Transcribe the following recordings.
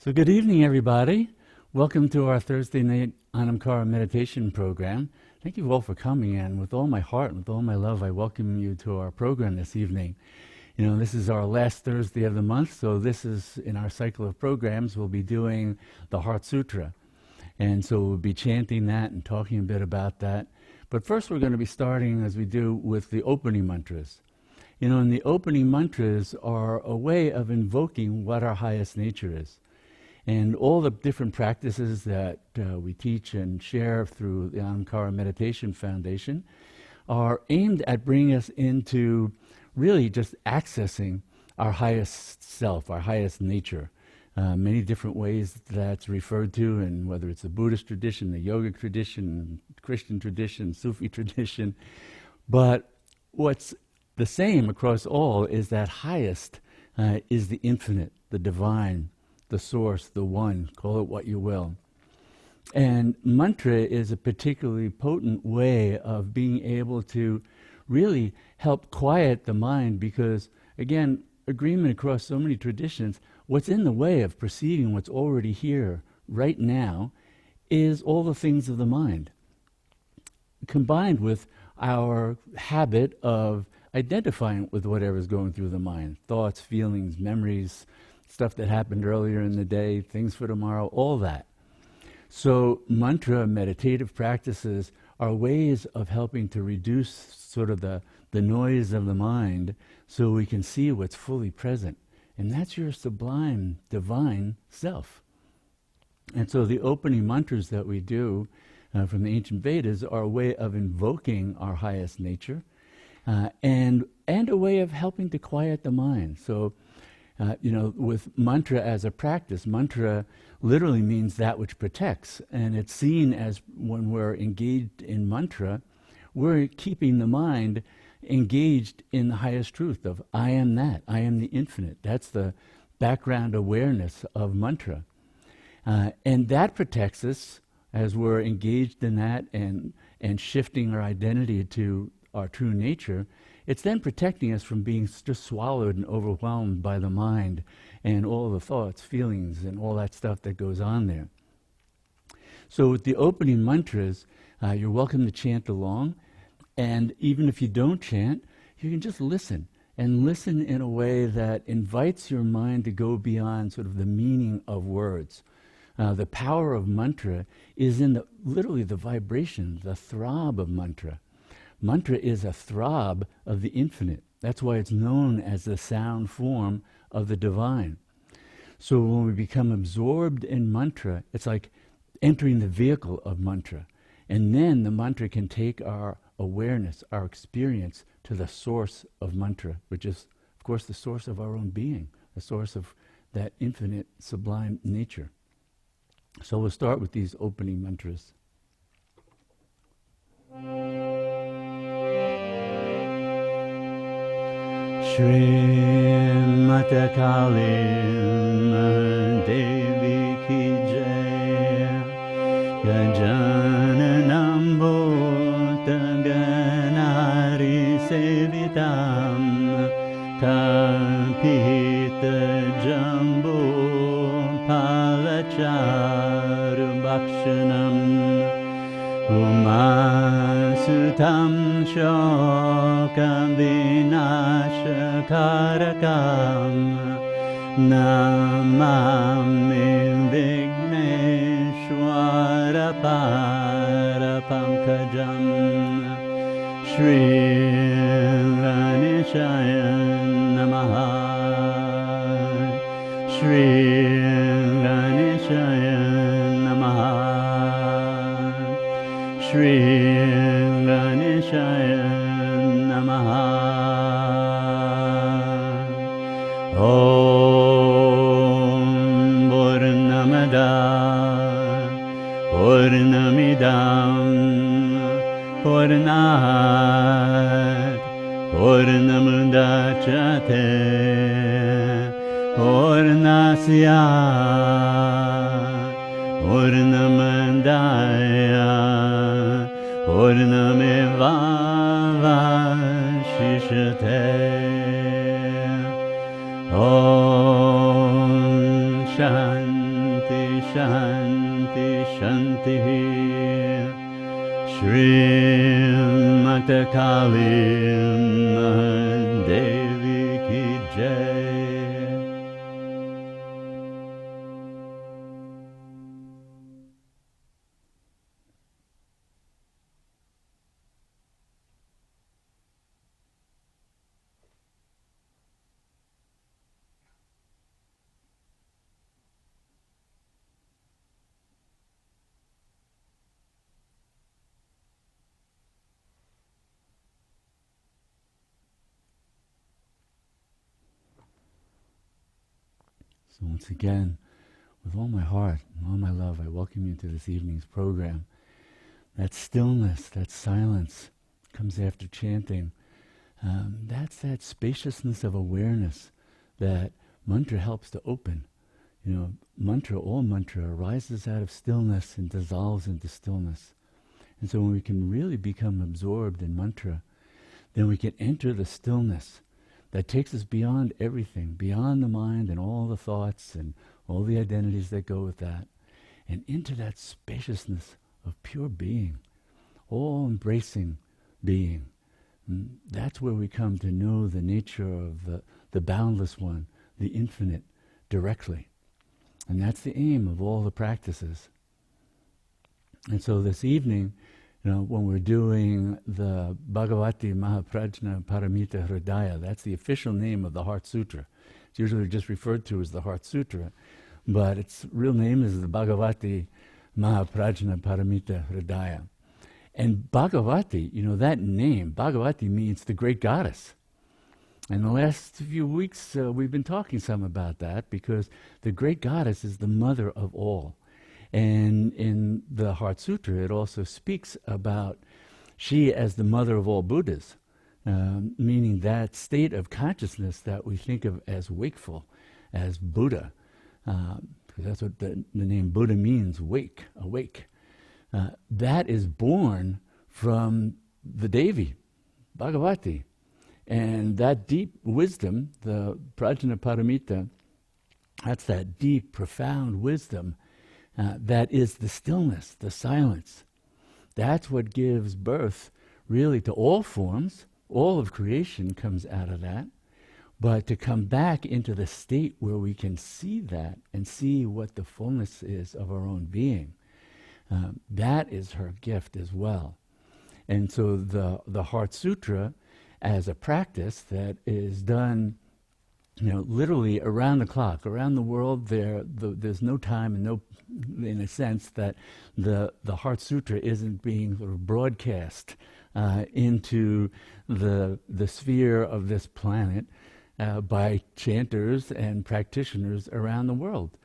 So good evening, everybody. Welcome to our Thursday night Anam Cara Meditation program. Thank you all for coming, and with all my heart and with all my love, I welcome you to our program this evening. You know, this is our last Thursday of the month, so this is, in our cycle of programs, we'll be doing the Heart Sutra. And so we'll be chanting that and talking a bit about that. But first we're going to be starting, as we do, with the opening mantras. You know, and the opening mantras are a way of invoking what our highest nature is. And all the different practices that we teach and share through the Anam Cara Meditation Foundation are aimed at bringing us into really just accessing our highest self, our highest nature. Many different ways that's referred to, and whether it's the Buddhist tradition, the yogic tradition, Christian tradition, Sufi tradition. But what's the same across all is that highest is the infinite, the divine, the source, the one, call it what you will. And mantra is a particularly potent way of being able to really help quiet the mind because, again, agreement across so many traditions, what's in the way of perceiving what's already here right now is all the things of the mind, combined with our habit of identifying with whatever's going through the mind, thoughts, feelings, memories, stuff that happened earlier in the day, things for tomorrow, all that. So mantra meditative practices are ways of helping to reduce sort of the noise of the mind so we can see what's fully present. And that's your sublime, divine self. And so the opening mantras that we do from the ancient Vedas are a way of invoking our highest nature and a way of helping to quiet the mind. So you know, with mantra as a practice, mantra literally means that which protects. And it's seen as when we're engaged in mantra, we're keeping the mind engaged in the highest truth of I am that, I am the infinite. That's the background awareness of mantra. And that protects us as we're engaged in that and shifting our identity to our true nature. It's then protecting us from being just swallowed and overwhelmed by the mind and all the thoughts, feelings, and all that stuff that goes on there. So with the opening mantras, you're welcome to chant along. And even if you don't chant, you can just listen. And listen in a way that invites your mind to go beyond sort of the meaning of words. The power of mantra is in literally the vibration, the throb of mantra. Mantra is a throb of the infinite. That's why it's known as the sound form of the divine. So when we become absorbed in mantra, it's like entering the vehicle of mantra. And then the mantra can take our awareness, our experience to the source of mantra, which is, of course, the source of our own being, the source of that infinite, sublime nature. So we'll start with these opening mantras. Mata Kalim Devi Ki Jai Gajananam Bhutta Ganari Sevitam Kalpita Jambu Palacharu Bhakshanam Umasutam Shokam Vinashakarakam Namami Vigneshwara Parapankajam Shri Ganeshaya Namaha Shri Ganeshaya Namaha Shri Ganeshaya Namaha. Om Purnamada Purnamidam Purnat Purnamudachyate Purnasya Purnamandaya Purnameva Vashishate. Om Shanti Shanti Shanti Shrimata Kali Devi Ki Jai. So once again, with all my heart and all my love, I welcome you to this evening's program. That stillness, that silence comes after chanting. That's that spaciousness of awareness that mantra helps to open. You know, all mantra arises out of stillness and dissolves into stillness. And so when we can really become absorbed in mantra, then we can enter the stillness that takes us beyond everything, beyond the mind and all the thoughts and all the identities that go with that, and into that spaciousness of pure being, all-embracing being. And that's where we come to know the nature of the boundless one, the infinite, directly. And that's the aim of all the practices. And so this evening, when we're doing the Bhagavati Prajnaparamita Hridaya, that's the official name of the Heart Sutra. It's usually just referred to as the Heart Sutra, but its real name is the Bhagavati Prajnaparamita Hridaya. And Bhagavati, that name, Bhagavati means the great goddess. And the last few weeks we've been talking some about that, because the great goddess is the mother of all. And in the Heart Sutra, it also speaks about she as the mother of all Buddhas, meaning that state of consciousness that we think of as wakeful, as Buddha. Because that's what the name Buddha means, awake. That is born from the Devi, Bhagavati. And that deep wisdom, the Prajnaparamita, that's that deep, profound wisdom that is the stillness, the silence. That's what gives birth really to all forms. All of creation comes out of that. But to come back into the state where we can see that and see what the fullness is of our own being, that is her gift as well. And so the Heart Sutra, as a practice that is done literally around the clock, around the world, there's no time and no, in a sense, that the Heart Sutra isn't being sort of broadcast into the sphere of this planet by chanters and practitioners around the world.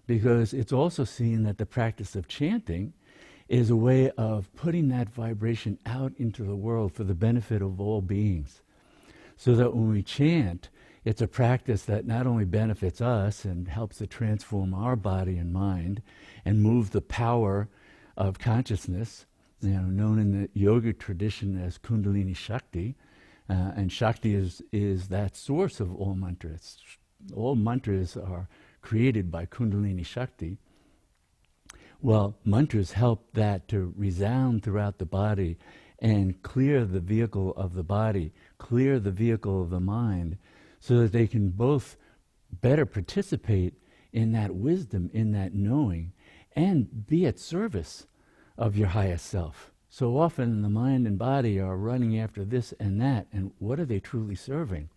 Because it's also seen that the practice of chanting is a way of putting that vibration out into the world for the benefit of all beings. So that when we chant, it's a practice that not only benefits us and helps to transform our body and mind and move the power of consciousness, known in the yogic tradition as Kundalini Shakti, and Shakti is that source of all mantras. All mantras are created by Kundalini Shakti. Well, mantras help that to resound throughout the body and clear the vehicle of the body, clear the vehicle of the mind, so that they can both better participate in that wisdom, in that knowing, and be at service of your highest self. So often the mind and body are running after this and that, and what are they truly serving?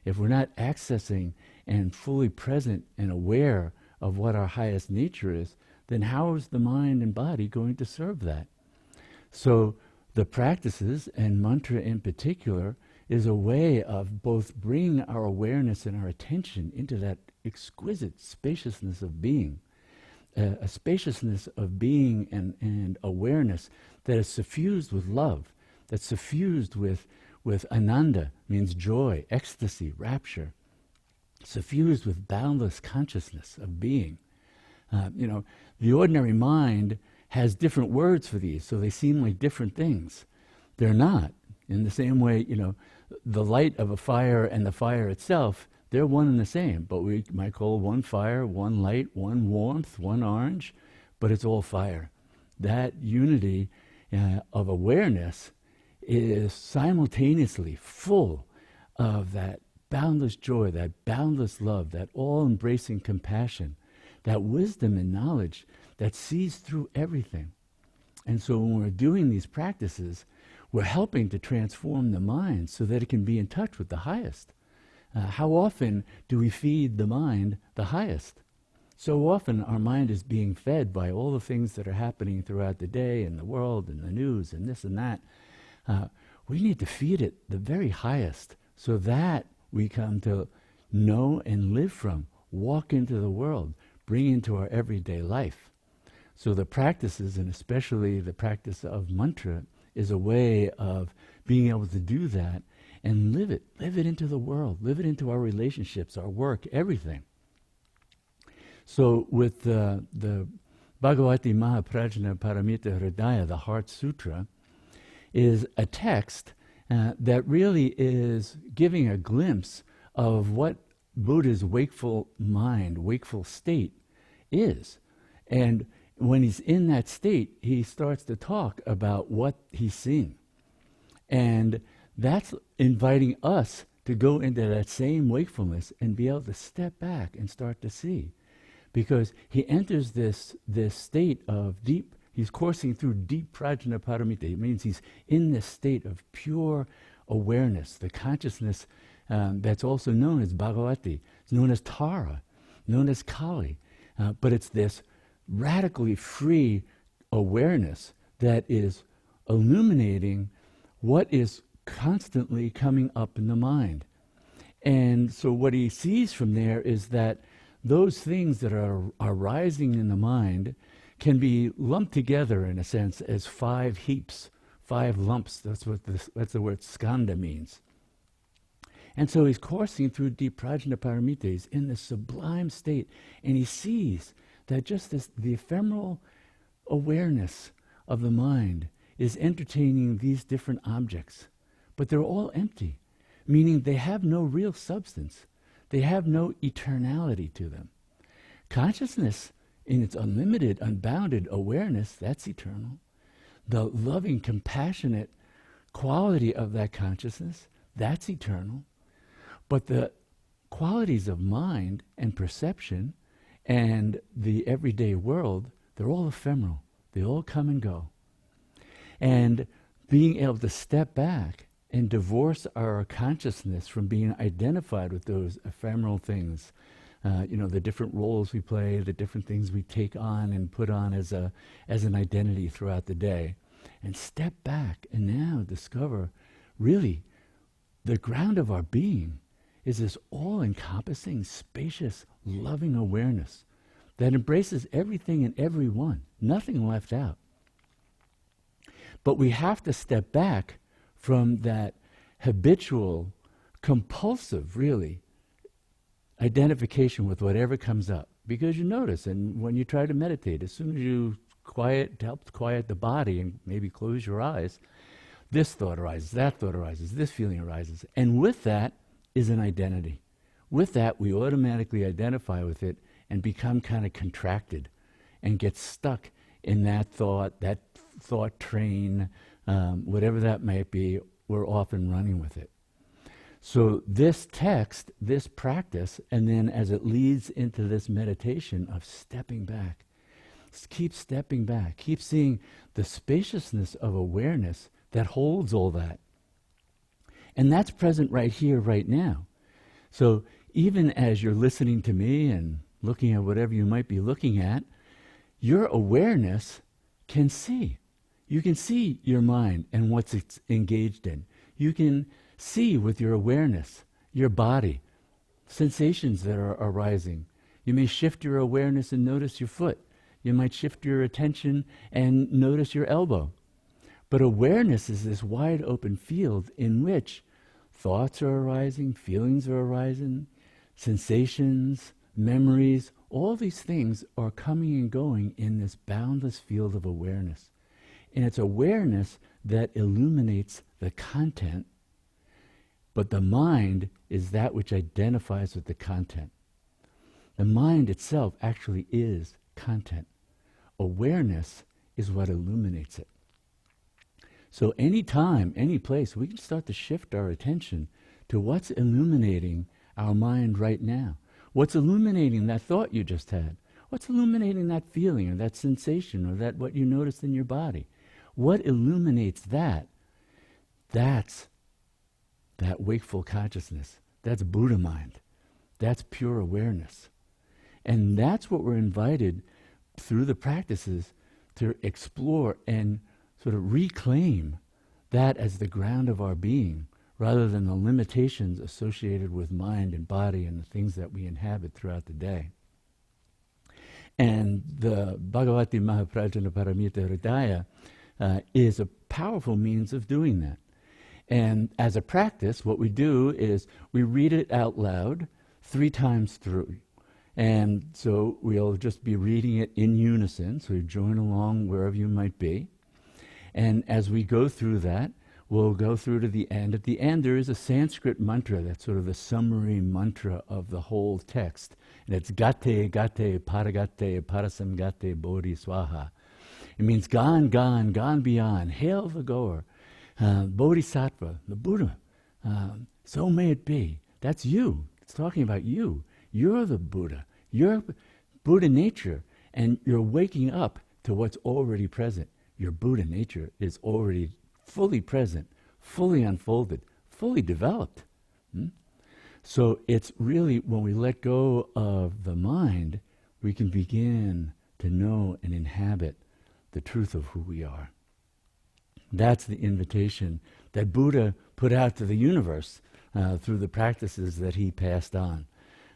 If we're not accessing and fully present and aware of what our highest nature is, then how is the mind and body going to serve that? So the practices, and mantra in particular, is a way of both bringing our awareness and our attention into that exquisite spaciousness of being, a spaciousness of being and awareness that is suffused with love, that's suffused with ananda, means joy, ecstasy, rapture, suffused with boundless consciousness of being. The ordinary mind has different words for these, so they seem like different things. They're not. In the same way, the light of a fire and the fire itself, They're one and the same, but we might call one fire, one light, one warmth, one orange, but it's all fire. That unity of awareness is simultaneously full of that boundless joy, that boundless love, that all-embracing compassion, that wisdom and knowledge that sees through everything. And so when we're doing these practices, we're helping to transform the mind so that it can be in touch with the highest. How often do we feed the mind the highest? So often our mind is being fed by all the things that are happening throughout the day and the world and the news and this and that. We need to feed it the very highest so that we come to know and live from, walk into the world, bring into our everyday life. So the practices, and especially the practice of mantra, is a way of being able to do that and live it into the world, live it into our relationships, our work, everything. So with the Bhagavati Prajnaparamita Hridaya, the Heart Sutra, is a text that really is giving a glimpse of what Buddha's wakeful mind, wakeful state is. And when he's in that state, he starts to talk about what he's seeing. And that's inviting us to go into that same wakefulness and be able to step back and start to see. Because he enters this state of deep, he's coursing through deep Prajnaparamita. It means he's in this state of pure awareness, the consciousness that's also known as Bhagavati. It's known as Tara, known as Kali. But it's this radically free awareness that is illuminating what is constantly coming up in the mind. And so what he sees from there is that those things that are arising in the mind can be lumped together, in a sense, as 5 heaps, 5 lumps. That's the word skanda means. And so he's coursing through deep Prajnaparamita. He's in this sublime state, and he sees that just the ephemeral awareness of the mind is entertaining these different objects. But they're all empty, meaning they have no real substance. They have no eternality to them. Consciousness, in its unlimited, unbounded awareness, that's eternal. The loving, compassionate quality of that consciousness, that's eternal. But the qualities of mind and perception and the everyday world, they're all ephemeral. They all come and go. And being able to step back and divorce our consciousness from being identified with those ephemeral things, the different roles we play, the different things we take on and put on as an identity throughout the day, and step back and now discover really the ground of our being is this all-encompassing, spacious, loving awareness that embraces everything and everyone, nothing left out. But we have to step back from that habitual, compulsive, really, identification with whatever comes up. Because you notice, and when you try to meditate, as soon as you help quiet the body and maybe close your eyes, this thought arises, that thought arises, this feeling arises. And with that is an identity. With that, we automatically identify with it and become kind of contracted and get stuck in that thought train, whatever that might be. We're often running with it. So this text, this practice, and then as it leads into this meditation of stepping back, keep stepping back, keep seeing the spaciousness of awareness that holds all that. And that's present right here, right now. So even as you're listening to me and looking at whatever you might be looking at, your awareness can see. You can see your mind and what's it's engaged in. You can see with your awareness, your body, sensations that are arising. You may shift your awareness and notice your foot. You might shift your attention and notice your elbow. But awareness is this wide open field in which thoughts are arising, feelings are arising, sensations, memories, all these things are coming and going in this boundless field of awareness. And it's awareness that illuminates the content But the mind is that which identifies with the content. The mind itself actually is content. Awareness is what illuminates it. So any time, any place, we can start to shift our attention to what's illuminating our mind right now. What's illuminating that thought you just had? What's illuminating that feeling or that sensation or that what you noticed in your body? What illuminates that? That's that wakeful consciousness. That's Buddha mind. That's pure awareness. And that's what we're invited through the practices to explore and sort of reclaim that as the ground of our being, rather than the limitations associated with mind and body and the things that we inhabit throughout the day. And the Bhagavati Prajnaparamita Hridaya is a powerful means of doing that. And as a practice, what we do is we read it out loud 3 times through. And so we'll just be reading it in unison, so you join along wherever you might be. And as we go through that, we'll go through to the end. At the end, there is a Sanskrit mantra that's sort of the summary mantra of the whole text. And it's Gate, Gate, Paragate, Parasamgate, Bodhi Swaha. It means gone, gone, gone beyond. Hail the goer. Bodhisattva, the Buddha. So may it be. That's you. It's talking about you. You're the Buddha. You're Buddha nature. And you're waking up to what's already present. Your Buddha nature is already fully present, fully unfolded, fully developed. So it's really when we let go of the mind, we can begin to know and inhabit the truth of who we are. That's the invitation that Buddha put out to the universe through the practices that he passed on,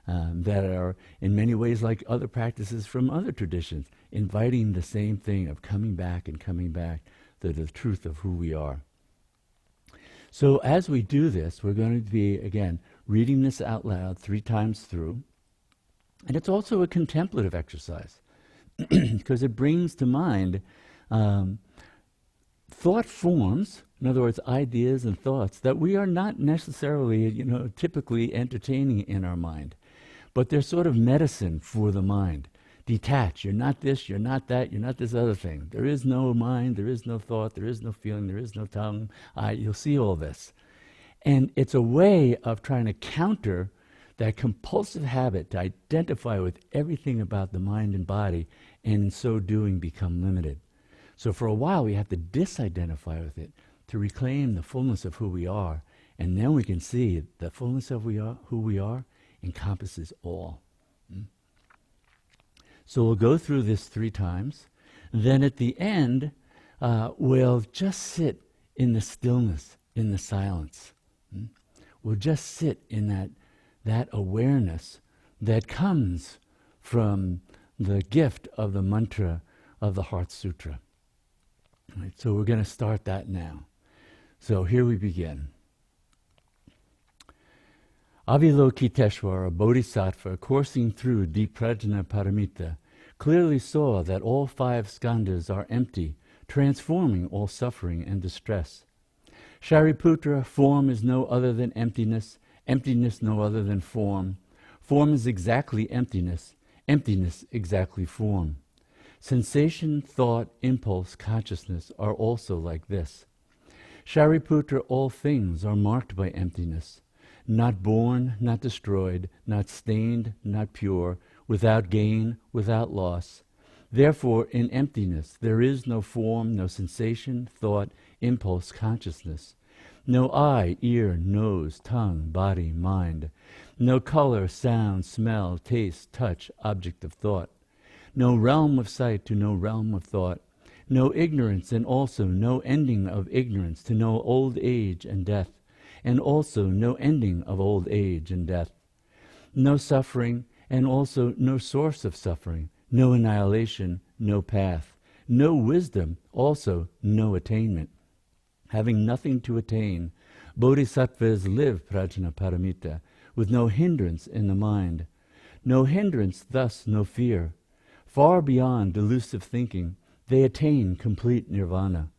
that are in many ways like other practices from other traditions, inviting the same thing of coming back to the truth of who we are. So as we do this, we're going to be, again, reading this out loud 3 times through. And it's also a contemplative exercise, because it brings to mind thought forms, in other words, ideas and thoughts that we are not necessarily, typically entertaining in our mind. But they're sort of medicine for the mind. Detach. You're not this, you're not that, you're not this other thing. There is no mind, there is no thought, there is no feeling, there is no tongue. You'll see all this. And it's a way of trying to counter that compulsive habit to identify with everything about the mind and body, and in so doing become limited. So for a while we have to disidentify with it to reclaim the fullness of who we are, and then we can see the fullness of who we are encompasses all. So we'll go through this 3 times. Then at the end, we'll just sit in the stillness, in the silence. We'll just sit in that awareness that comes from the gift of the mantra of the Heart Sutra. Right, so we're going to start that now. So here we begin. Avalokiteshvara, a bodhisattva coursing through deep Prajnaparamita, clearly saw that all 5 skandhas are empty, transforming all suffering and distress. Shariputra, form is no other than emptiness, emptiness no other than form. Form is exactly emptiness, emptiness exactly form. Sensation, thought, impulse, consciousness are also like this. Shariputra, all things are marked by emptiness. Not born, not destroyed, not stained, not pure, without gain, without loss. Therefore, in emptiness, there is no form, no sensation, thought, impulse, consciousness. No eye, ear, nose, tongue, body, mind. No color, sound, smell, taste, touch, object of thought. No realm of sight to no realm of thought. No ignorance, and also no ending of ignorance to no old age and death. And also no ending of old age and death. No suffering, and also no source of suffering. No annihilation, no path. No wisdom, also no attainment. Having nothing to attain, bodhisattvas live Prajnaparamita, with no hindrance in the mind. No hindrance, thus no fear. Far beyond delusive thinking, they attain complete nirvana.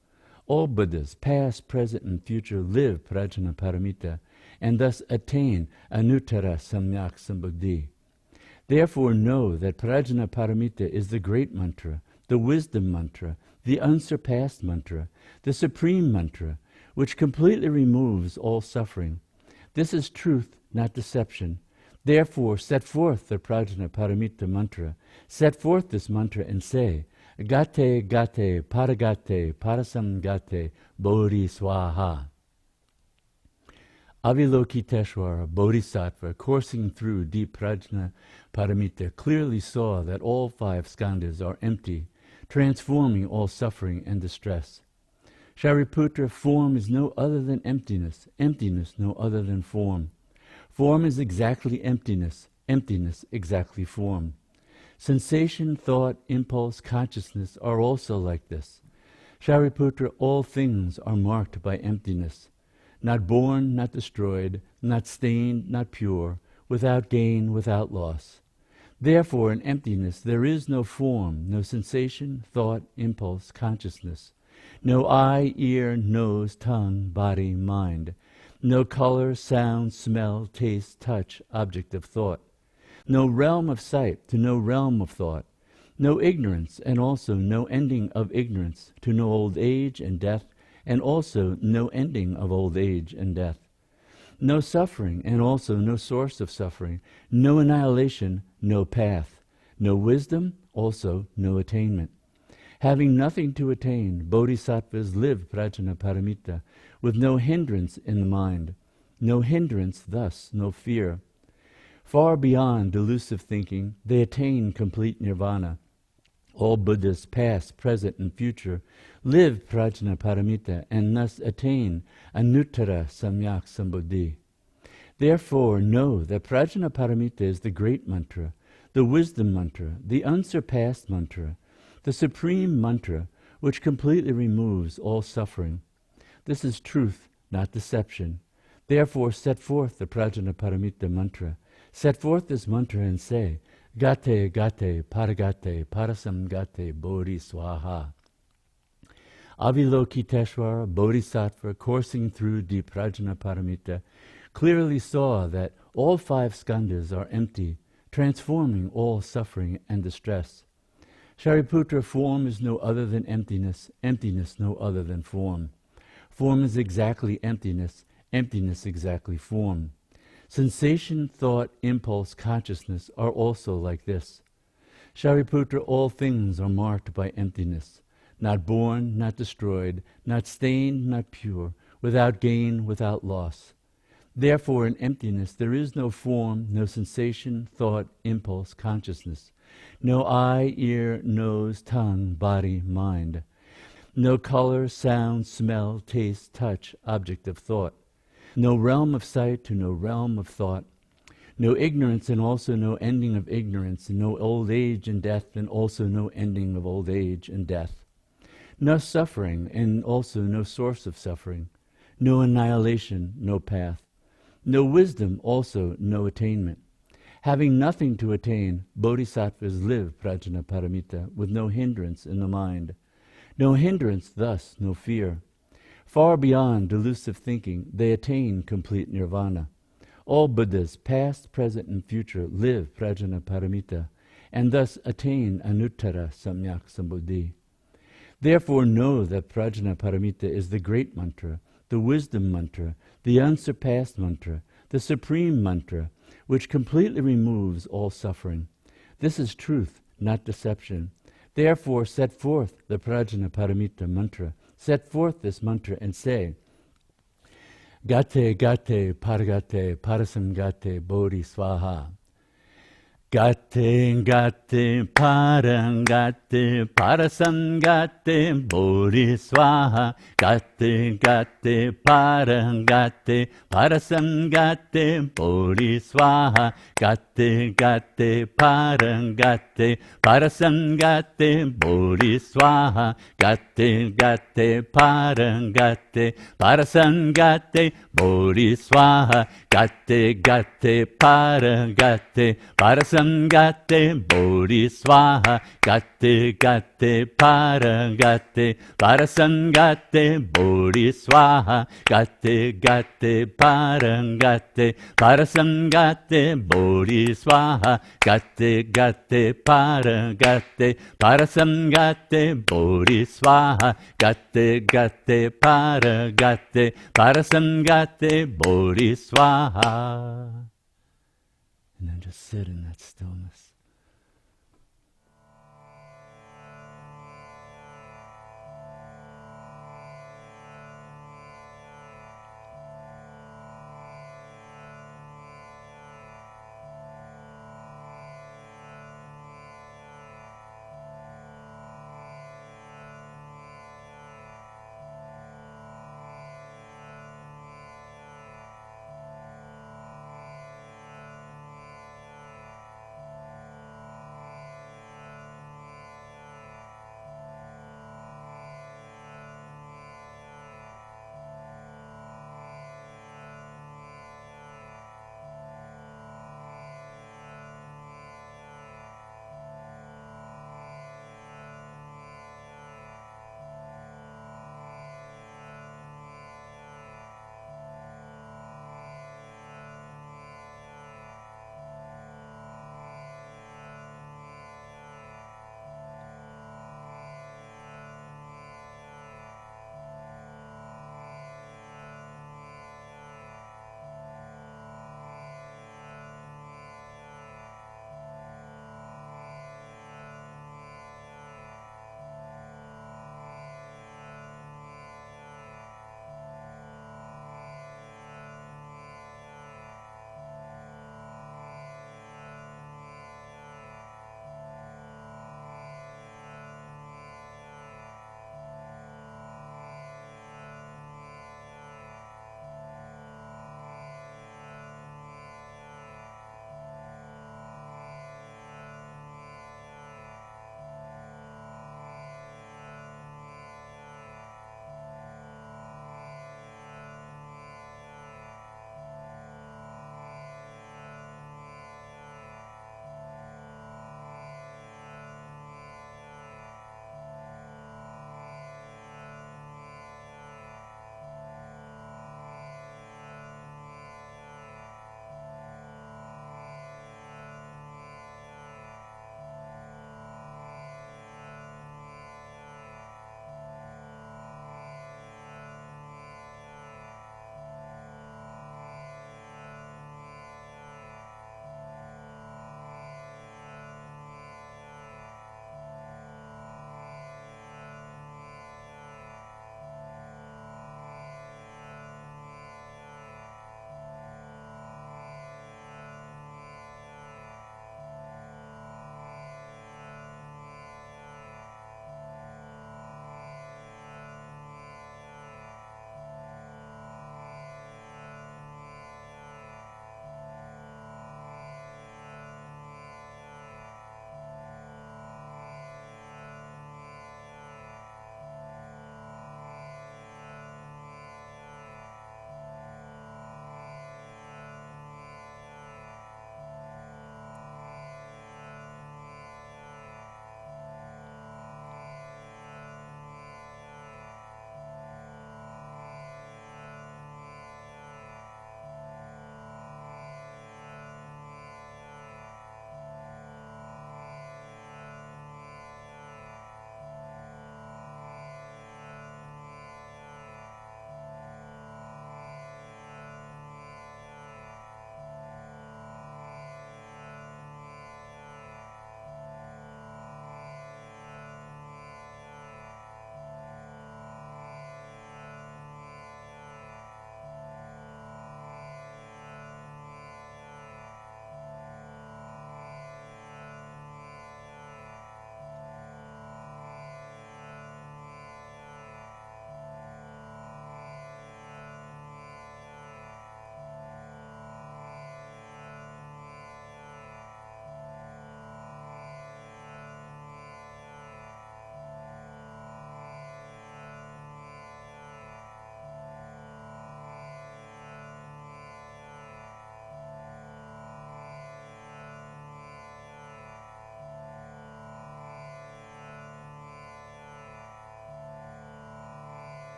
All Buddhas, past, present, and future, live Prajnaparamita, and thus attain Anuttara Samyak Sambuddhi. Therefore know that Prajnaparamita is the great mantra, the wisdom mantra, the unsurpassed mantra, the supreme mantra, which completely removes all suffering. This is truth, not deception. Therefore set forth the Prajnaparamita mantra. Set forth this mantra and say, Gate Gate Paragate Parasamgate Bodhi Swaha. Avalokiteshvara, Bodhisattva, coursing through deep Prajnaparamita, clearly saw that all 5 skandhas are empty, transforming all suffering and distress. Shariputra, form is no other than emptiness, emptiness no other than form. Form is exactly emptiness, emptiness exactly form. Sensation, thought, impulse, consciousness are also like this. Shariputra, all things are marked by emptiness. Not born, not destroyed, not stained, not pure, without gain, without loss. Therefore in emptiness there is no form, no sensation, thought, impulse, consciousness. No eye, ear, nose, tongue, body, mind. No color, sound, smell, taste, touch, object of thought. No realm of sight to no realm of thought. No ignorance, and also no ending of ignorance, to no old age and death, and also no ending of old age and death. No suffering, and also no source of suffering. No annihilation, no path. No wisdom, also no attainment. Having nothing to attain, bodhisattvas live Prajnaparamita, with no hindrance in the mind. No hindrance, thus no fear. Far beyond delusive thinking, they attain complete nirvana. All Buddhas, past, present, and future, live Prajnaparamita and thus attain Anuttara Samyak Sambuddhi. Therefore know that Prajnaparamita is the great mantra, the wisdom mantra, the unsurpassed mantra, the supreme mantra, which completely removes all suffering. This is truth, not deception. Therefore set forth the Prajnaparamita mantra. Set forth this mantra and say, Gate Gate Paragate Parasamgate Bodhi Swaha. Avalokiteshvara, Bodhisattva, coursing through deep Prajnaparamita, clearly saw that all 5 skandhas are empty, transforming all suffering and distress. Shariputra, form is no other than emptiness, emptiness no other than form. Form is exactly emptiness, emptiness exactly form. Sensation, thought, impulse, consciousness are also like this. Shariputra, all things are marked by emptiness. Not born, not destroyed, not stained, not pure, without gain, without loss. Therefore in emptiness there is no form, no sensation, thought, impulse, consciousness. No eye, ear, nose, tongue, body, mind. No color, sound, smell, taste, touch, object of thought. No realm of sight to no realm of thought. No ignorance and also no ending of ignorance. No old age and death and also no ending of old age and death. No suffering and also no source of suffering. No annihilation, no path. No wisdom, also no attainment. Having nothing to attain, bodhisattvas live Prajnaparamita with no hindrance in the mind. No hindrance, thus no fear. Far beyond delusive thinking, they attain complete nirvana. All Buddhas, past, present, and future, live Prajnaparamita, and thus attain Anuttara Samyak Sambuddhi. Therefore know that Prajnaparamita is the great mantra, the wisdom mantra, the unsurpassed mantra, the supreme mantra, which completely removes all suffering. This is truth, not deception. Therefore set forth the Prajnaparamita mantra. Set forth this mantra and say, Gate Gate Paragate Parasamgate Bodhi Swaha. Gate Gate Parangate Parasamgate Bodhi Swaha. Gate Gate Parangate Parasamgate Bodhi Swaha. Gate Gate Gate Parangate Parasangate Bodhi Swaha Gate Gate Parangate Parasangate Bodhi Swaha Gate Gate Parangate Parasangate Bodhi Swaha Gate Gate Parangate Parasangate Bodhi Swaha Gate Gate Parangate Parasangate Bodhi Swaha Gate Gate Parangate Parasangate Bodhi Swaha Gate Gate Paragate Parasangate Bodhi Swaha. And then just sit in that stillness.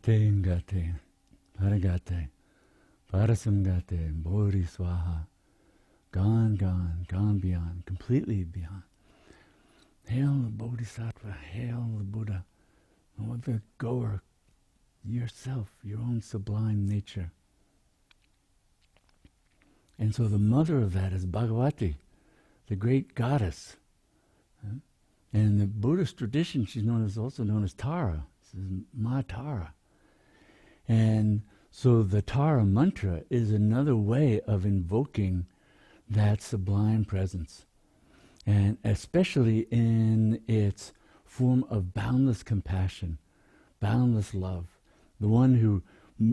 ngate, paragate, parasamgate, bodhi swaha. Gone, gone, gone beyond, completely beyond. Hail the Bodhisattva, hail the Buddha, or the goer, yourself, your own sublime nature. And so the mother of that is Bhagavati, the great goddess. And in the Buddhist tradition, she's also known as Tara. This is Ma Tara. And so the Tara mantra is another way of invoking that sublime presence. And especially in its form of boundless compassion, boundless love, the one who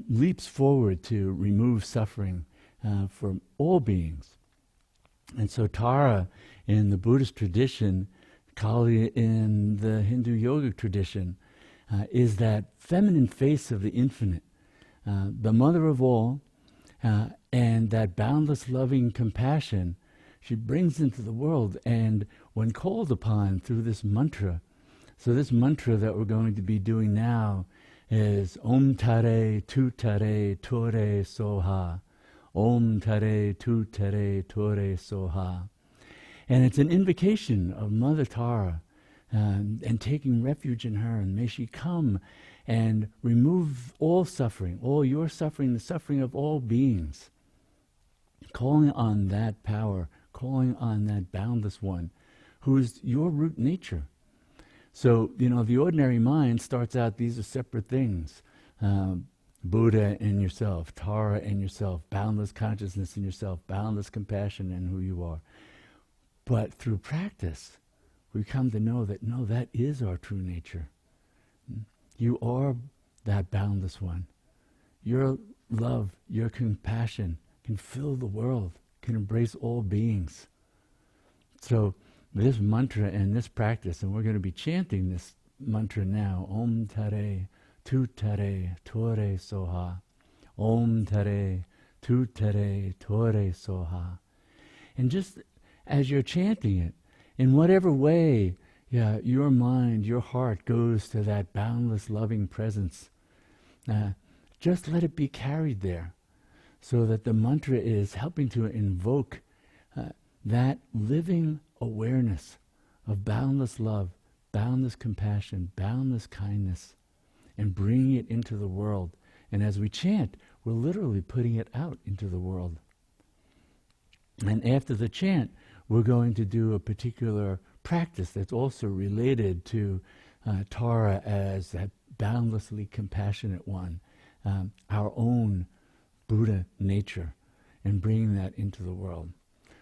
leaps forward to remove suffering from all beings. And so Tara in the Buddhist tradition, Kali in the Hindu yogic tradition, is that feminine face of the infinite, the mother of all, and that boundless loving compassion she brings into the world. And when called upon through this mantra, so this mantra that we're going to be doing now is Om Tare Tu Tare Tore Soha. Om Tare Tu Tare Tore Soha. And it's an invocation of Mother Tara and taking refuge in her. And may she come and remove all suffering, all your suffering, the suffering of all beings. Calling on that power, calling on that boundless one, who is your root nature. So, the ordinary mind starts out, these are separate things. Buddha in yourself, Tara in yourself, boundless consciousness in yourself, boundless compassion in who you are. But through practice, we come to know that, no, that is our true nature. You are that boundless one. Your love, your compassion can fill the world, can embrace all beings. So this mantra and this practice, and we're going to be chanting this mantra now, Om Tare Tu Tare Tore Soha. Om Tare Tu Tare Tore Soha. And just as you're chanting it, in whatever way your mind, your heart goes to that boundless loving presence, just let it be carried there, so that the mantra is helping to invoke that living awareness of boundless love, boundless compassion, boundless kindness, and bringing it into the world. And as we chant, we're literally putting it out into the world. And after the chant, we're going to do a particular practice that's also related to Tara as that boundlessly compassionate one, our own Buddha nature, and bringing that into the world.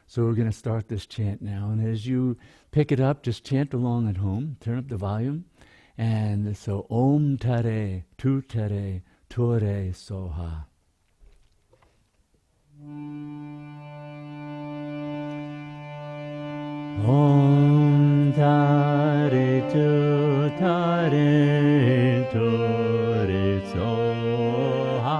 So we're going to start this chant now, and as you pick it up, just chant along at home, turn up the volume, and so Om Tare Tu Tare Tore Soha. Om Tare Tu Tare Tore Soha.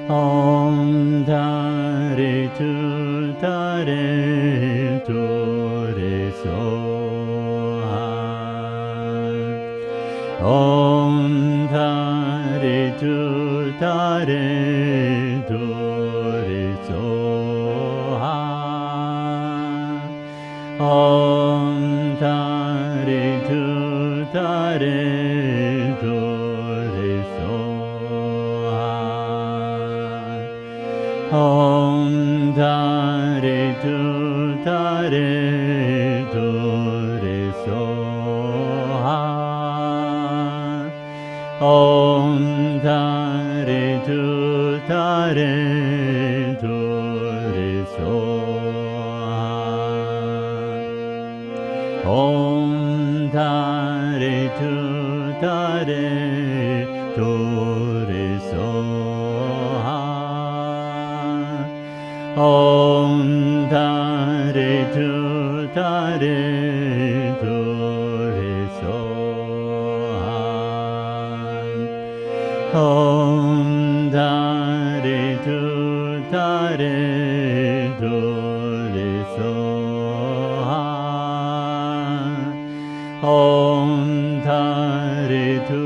Om Tare Tu Tare Tore Soha. Om Tare Tu Tare Tore Soha. Om Tare Tu Tare Tore Soha. Om Tare Tu Tare Tore Soha. Om Tare Tu Tare Tore Soha. Om Tare Tu Tare Tore Soha. Om Tare Tu Tare Tore Soha. Om Tare Tu Tare Tore Soha. Om Tare Tu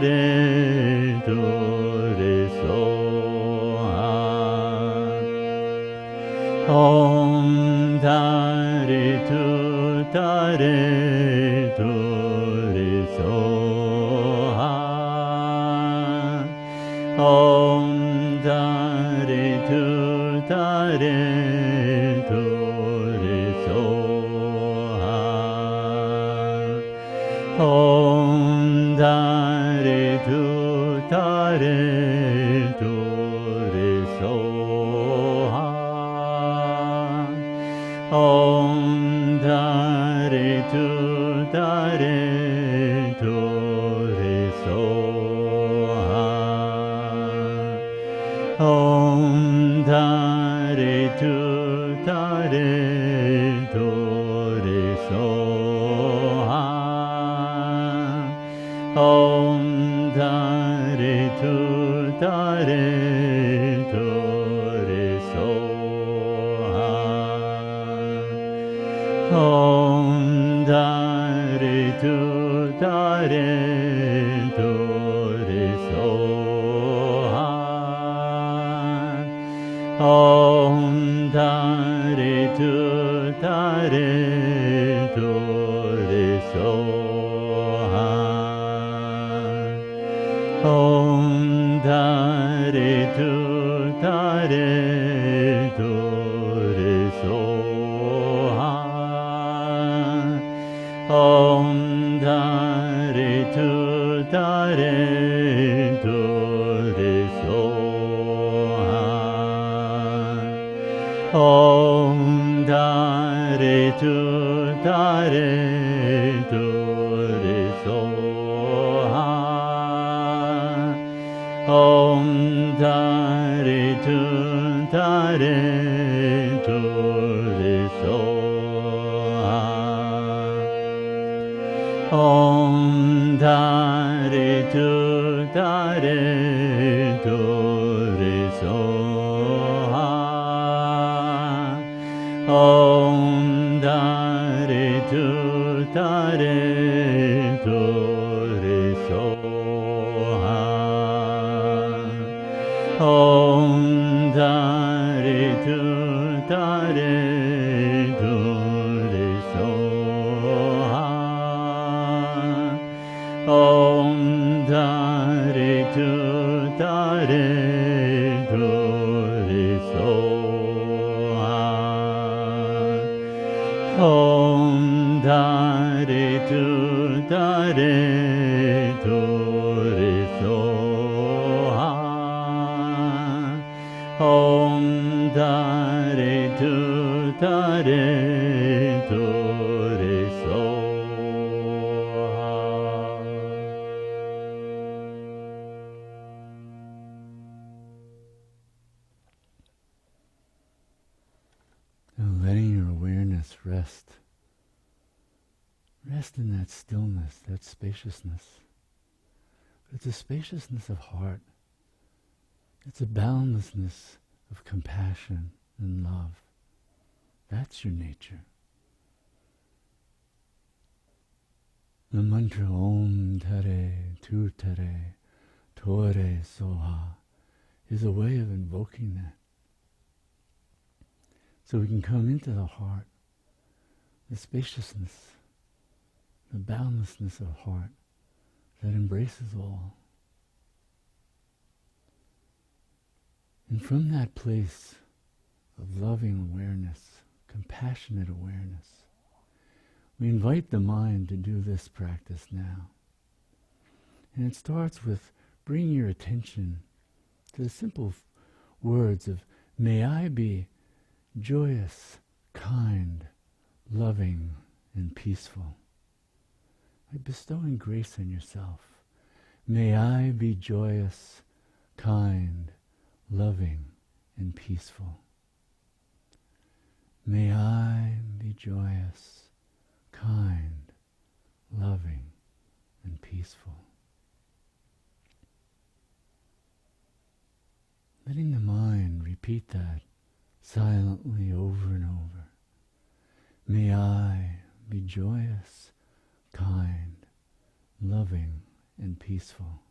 tare tu re so ha. Om tare tu re so ha. Om tare tu re so ha. Om tare tu re so ha. Om tare tu re so ha. Om tare tu re so ha. Om tare tu re so ha. Om tare tu re so ha. Om tare tu re so ha. Om tare tu re so ha. Om tare tu re so ha. Om tare tu re so ha. Om tare tu re so ha. Om tare tu re so ha. Om tare tu re so ha. Om tare tu re so ha. Om tare tu re so ha. Om tare tu re so ha. Om tare tu re so ha. And letting your awareness rest. Rest in that stillness, that spaciousness. It's a spaciousness of heart. It's a boundlessness of compassion and love. That's your nature. The mantra Om Tare Tu Tare Tore Soha is a way of invoking that. So we can come into the heart, the spaciousness, the boundlessness of heart that embraces all. And from that place of loving awareness, compassionate awareness, we invite the mind to do this practice now. And it starts with bringing your attention to the simple words of, may I be joyous, kind, loving, and peaceful. By bestowing grace on yourself. May I be joyous, kind, loving, and peaceful. May I be joyous, kind, loving, and peaceful. Letting the mind repeat that silently over and over. May I be joyous, kind, loving, and peaceful.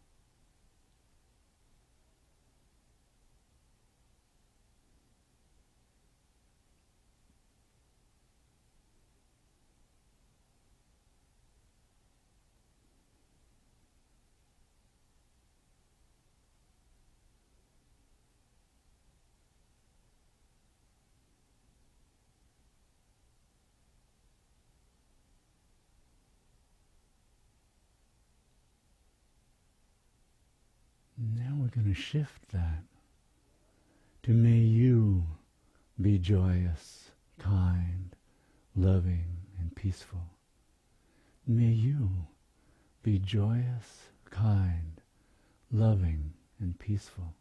going to shift that to may you be joyous, kind, loving, and peaceful. May you be joyous, kind, loving, and peaceful.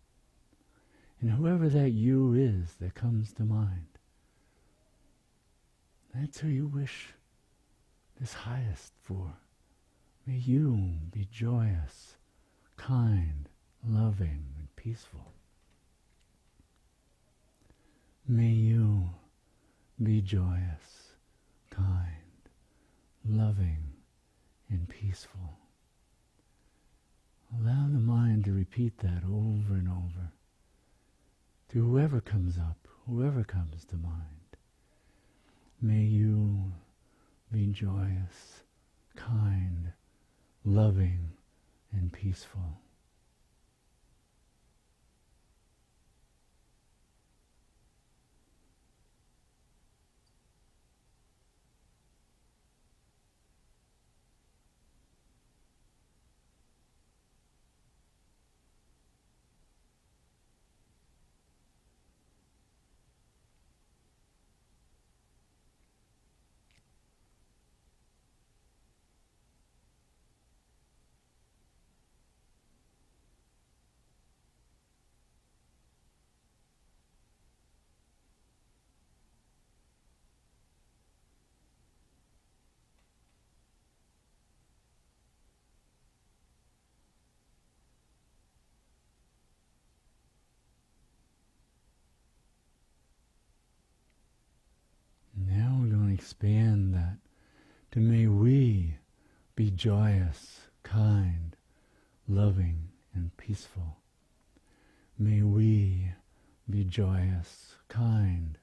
And whoever that you is that comes to mind, that's who you wish this highest for. May you be joyous, kind, loving, and peaceful. May you be joyous, kind, loving, and peaceful. Allow the mind to repeat that over and over to whoever comes up, whoever comes to mind. May you be joyous, kind, loving, and peaceful. Now we're going to expand that to may we be joyous, kind, loving, and peaceful. May we be joyous, kind,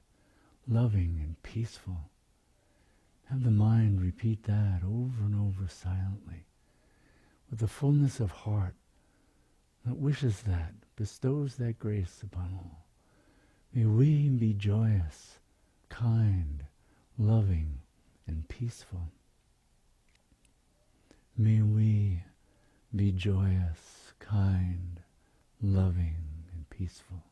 loving, and peaceful. Have the mind repeat that over and over silently with the fullness of heart that wishes that, bestows that grace upon all. May we be joyous, kind, loving, and peaceful. May we be joyous, kind, loving, and peaceful.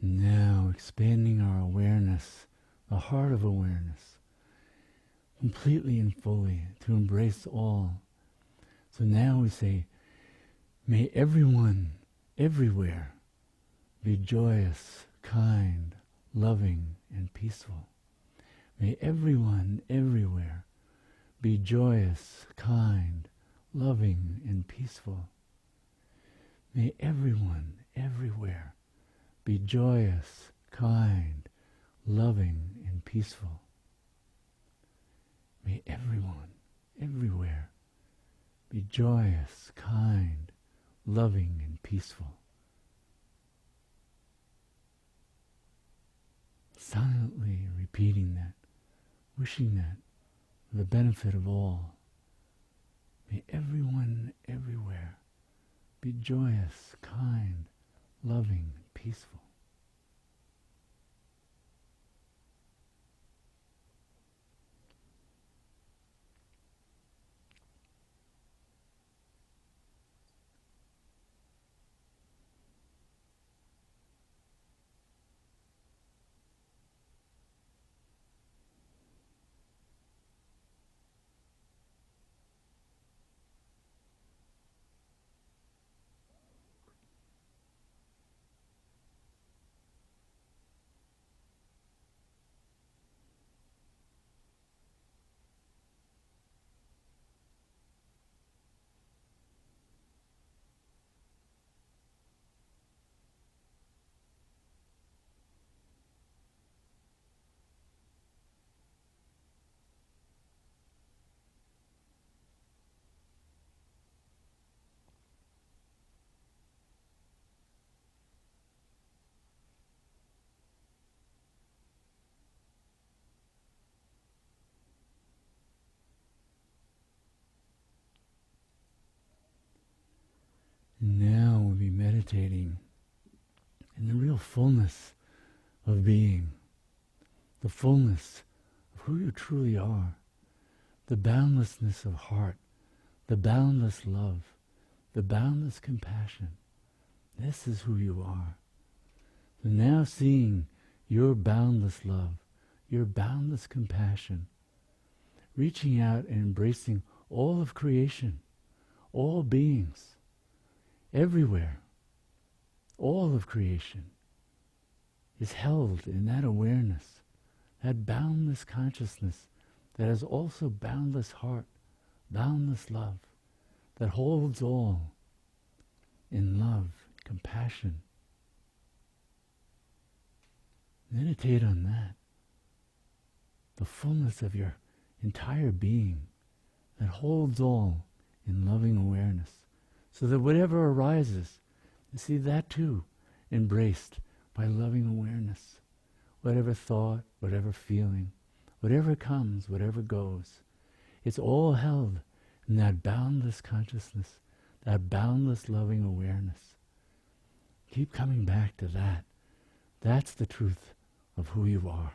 Now expanding our awareness, the heart of awareness, completely and fully to embrace all. So now we say, may everyone, everywhere, be joyous, kind, loving, and peaceful. May everyone, everywhere, be joyous, kind, loving, and peaceful. May everyone, everywhere, be joyous, kind, loving, and peaceful. May everyone, everywhere, be joyous, kind, loving, and peaceful. Silently repeating that, wishing that for the benefit of all. May everyone, everywhere, be joyous, kind, loving, and peaceful. meditating in the real fullness of being, the fullness of who you truly are, the boundlessness of heart, the boundless love, the boundless compassion. This is who you are. So now seeing your boundless love, your boundless compassion, reaching out and embracing all of creation, all beings, everywhere, all of creation is held in that awareness, that boundless consciousness that has also boundless heart, boundless love, that holds all in love, compassion. Meditate on that. The fullness of your entire being that holds all in loving awareness. So that whatever arises, you see that too embraced by loving awareness. Whatever thought, whatever feeling, whatever comes, whatever goes, it's all held in that boundless consciousness, that boundless loving awareness. Keep coming back to that. That's the truth of who you are.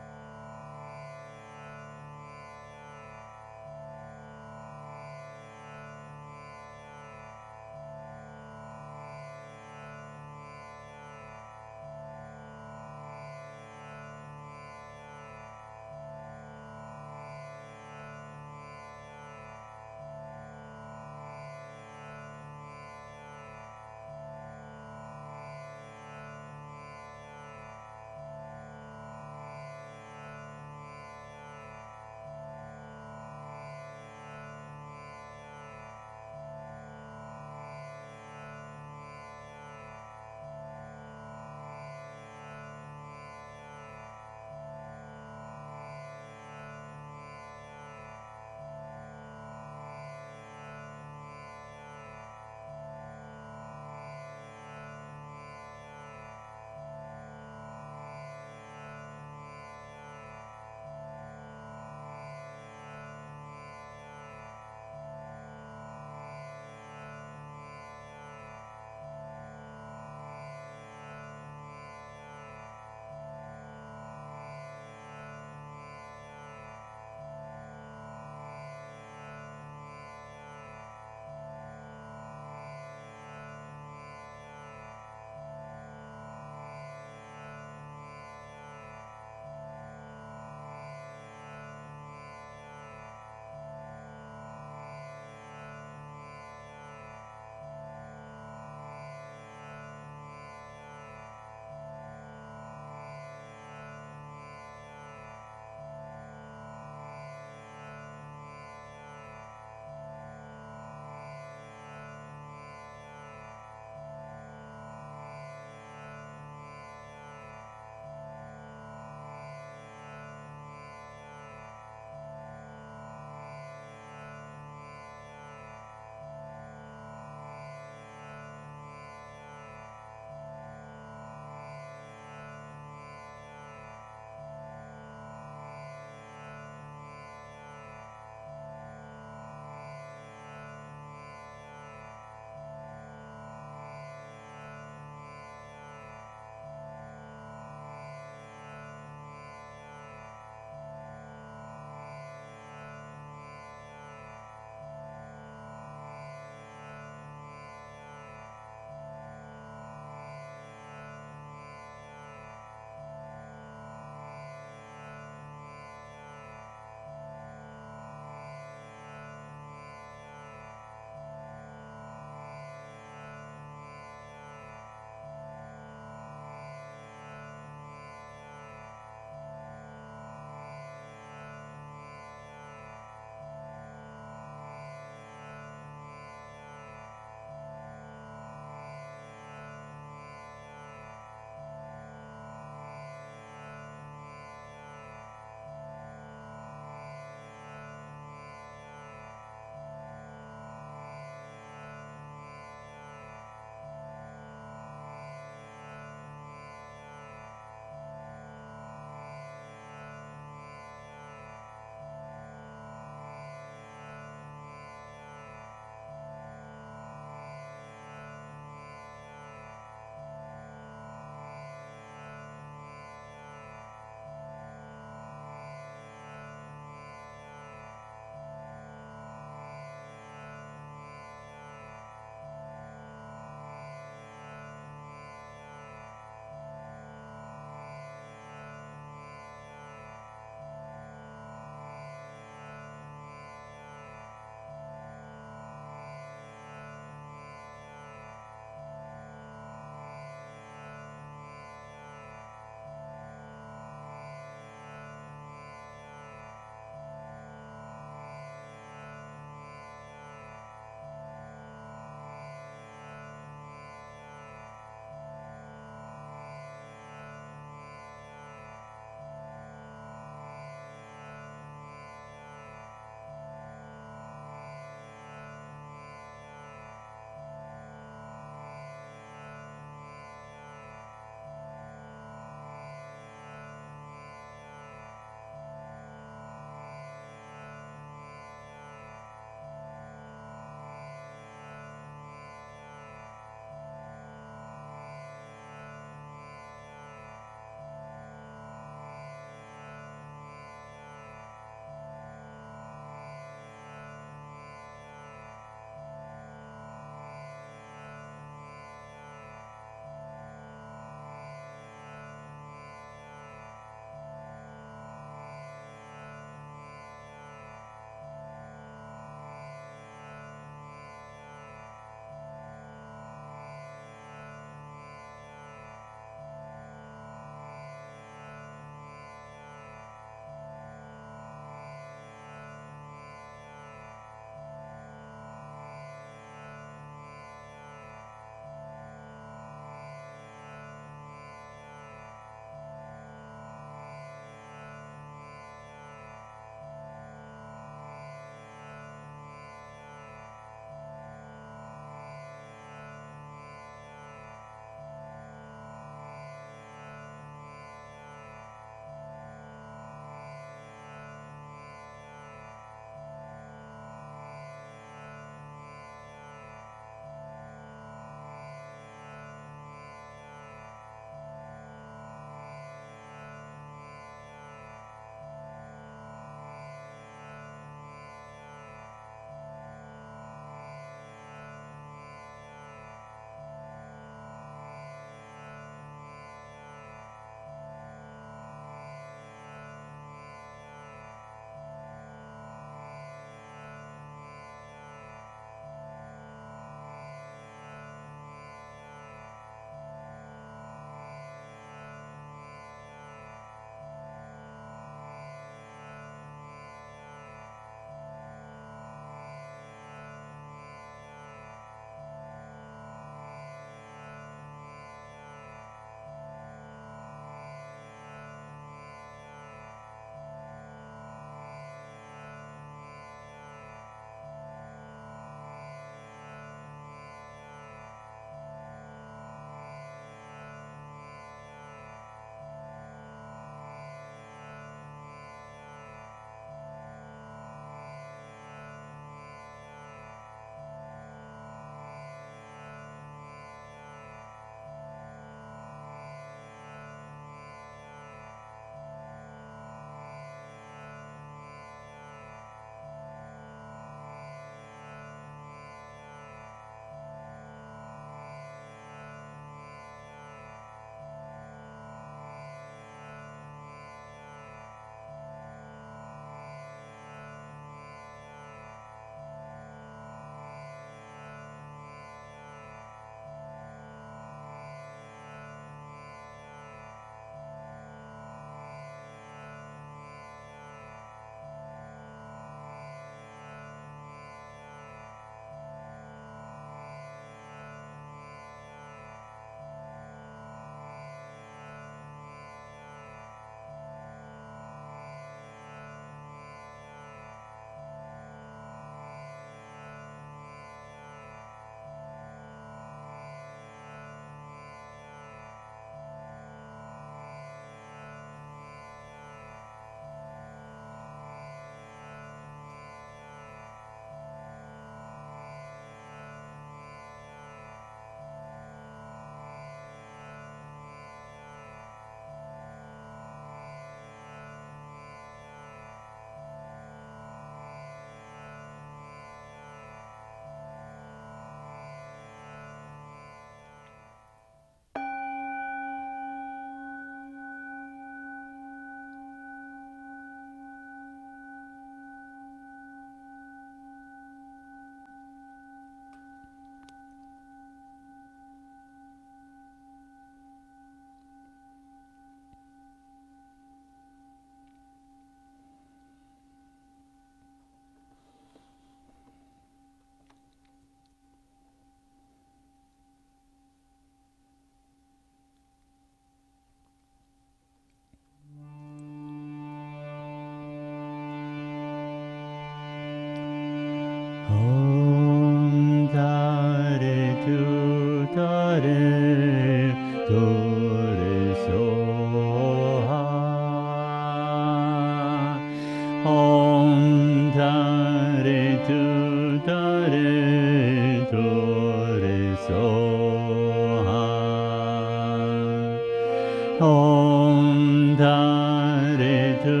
Tare Tu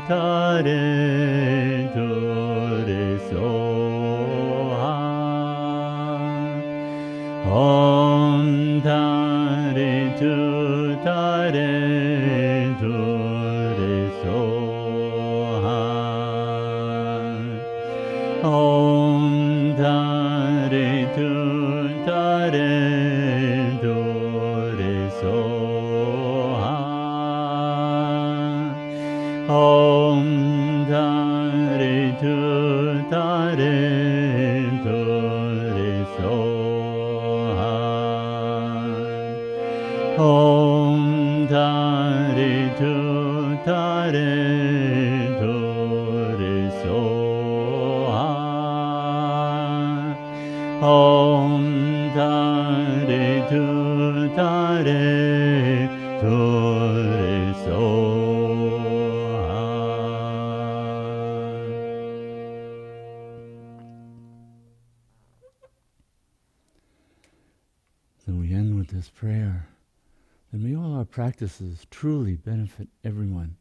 Tare Tore Soha. Om Tare Tu Tare Tore Soha. Om Tare Tu Tare Tore Soha. Om Tare Tu Tare Tore Soha. Om Tare Tu Tare Tore Soha. Om Tare Tu Tare Tore Soha. So we end with this prayer. And may all our practices truly benefit everyone.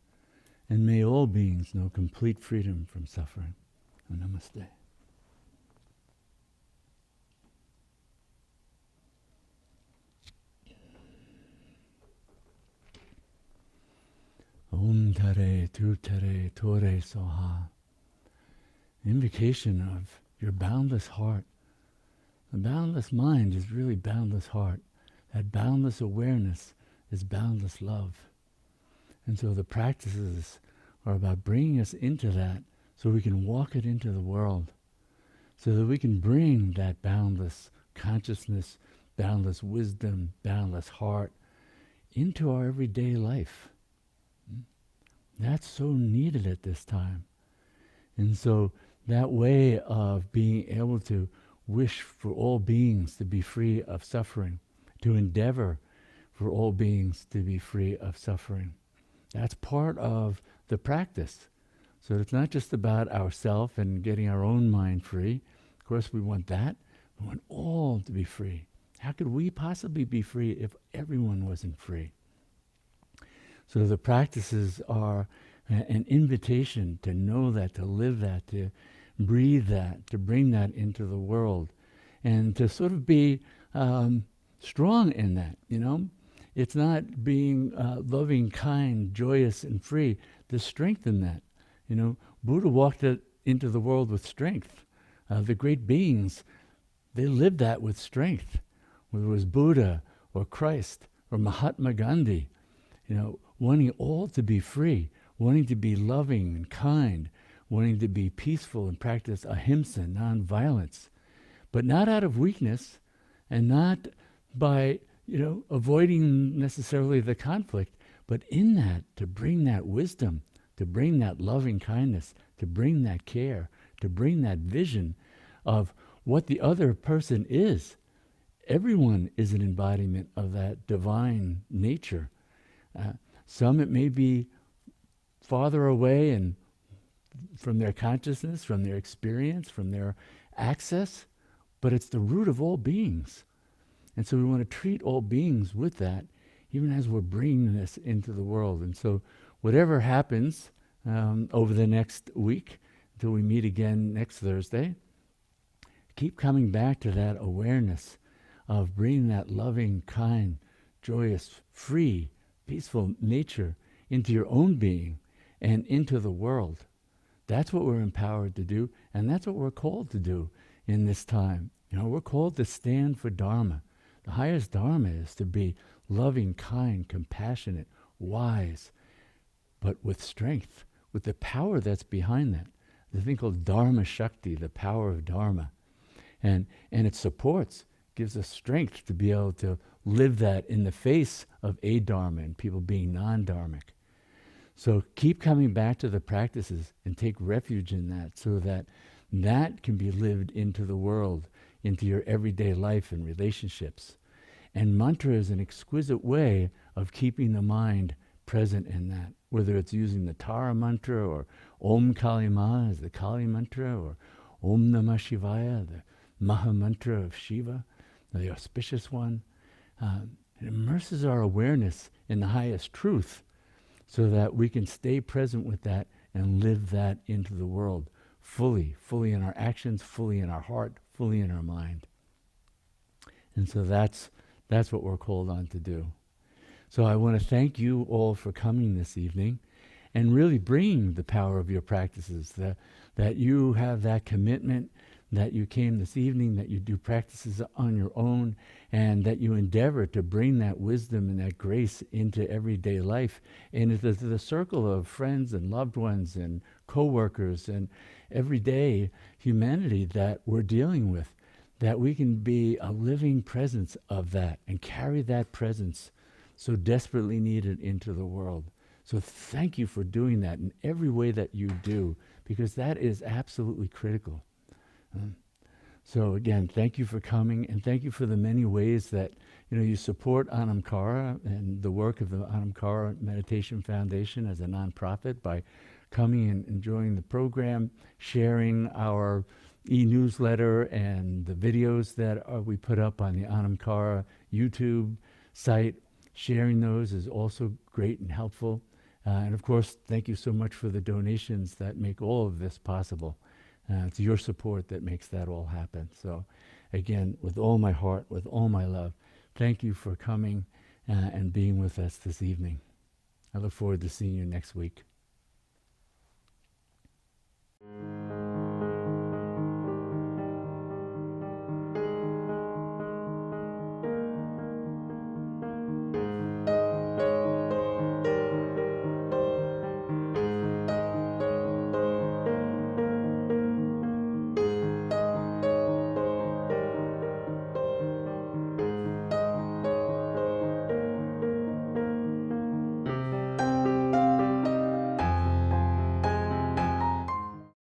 And may all beings know complete freedom from suffering. Namaste. Om Tare Tu Tare Tore Soha. Invocation of your boundless heart. The boundless mind is really boundless heart. That boundless awareness is boundless love. And so the practices are about bringing us into that so we can walk it into the world. So that we can bring that boundless consciousness, boundless wisdom, boundless heart into our everyday life. That's so needed at this time. And so that way of being able to wish for all beings to be free of suffering, to endeavor for all beings to be free of suffering. That's part of the practice. So it's not just about ourself and getting our own mind free. Of course we want that. We want all to be free. How could we possibly be free if everyone wasn't free? So the practices are an invitation to know that, to live that, to breathe that, to bring that into the world, and to sort of be strong in that, you know? It's not being loving, kind, joyous, and free. To strengthen that. You know, Buddha walked into the world with strength. The great beings, they lived that with strength. Whether it was Buddha or Christ or Mahatma Gandhi, you know, wanting all to be free, wanting to be loving and kind, wanting to be peaceful and practice ahimsa, non-violence, but not out of weakness and not by, you know, avoiding necessarily the conflict, but in that, to bring that wisdom, to bring that loving kindness, to bring that care, to bring that vision of what the other person is. Everyone is an embodiment of that divine nature. Some it may be farther away and from their consciousness, from their experience, from their access, but it's the root of all beings. And so we want to treat all beings with that, even as we're bringing this into the world. And so whatever happens over the next week, until we meet again next Thursday, keep coming back to that awareness of bringing that loving, kind, joyous, free, peaceful nature into your own being and into the world. That's what we're empowered to do, and that's what we're called to do in this time. You know, we're called to stand for Dharma. The highest Dharma is to be loving, kind, compassionate, wise, but with strength, with the power that's behind that. The thing called Dharma Shakti, the power of Dharma. And it supports, gives us strength to be able to live that in the face of a-dharma and people being non-dharmic. So keep coming back to the practices and take refuge in that so that that can be lived into the world, into your everyday life and relationships. And mantra is an exquisite way of keeping the mind present in that, whether it's using the Tara mantra or Om Kali Ma as the Kali mantra or Om Namah Shivaya, the Maha mantra of Shiva, the auspicious one. It immerses our awareness in the highest truth so that we can stay present with that and live that into the world fully, fully in our actions, fully in our heart, fully in our mind. And so that's what we're called on to do. So I want to thank you all for coming this evening and really bringing the power of your practices, that you have that commitment, that you came this evening, that you do practices on your own, and that you endeavor to bring that wisdom and that grace into everyday life and into the circle of friends and loved ones and co-workers and everyday humanity that we're dealing with, that we can be a living presence of that and carry that presence so desperately needed into the world. So thank you for doing that in every way that you do, because that is absolutely critical. So again, thank you for coming, and thank you for the many ways that you support Anam Cara and the work of the Anam Cara Meditation Foundation as a nonprofit by coming and enjoying the program, sharing our e-newsletter and the videos that we put up on the Anam Cara YouTube site. Sharing those is also great and helpful. And of course, thank you so much for the donations that make all of this possible. It's your support that makes that all happen. So again, with all my heart, with all my love, thank you for coming and being with us this evening. I look forward to seeing you next week.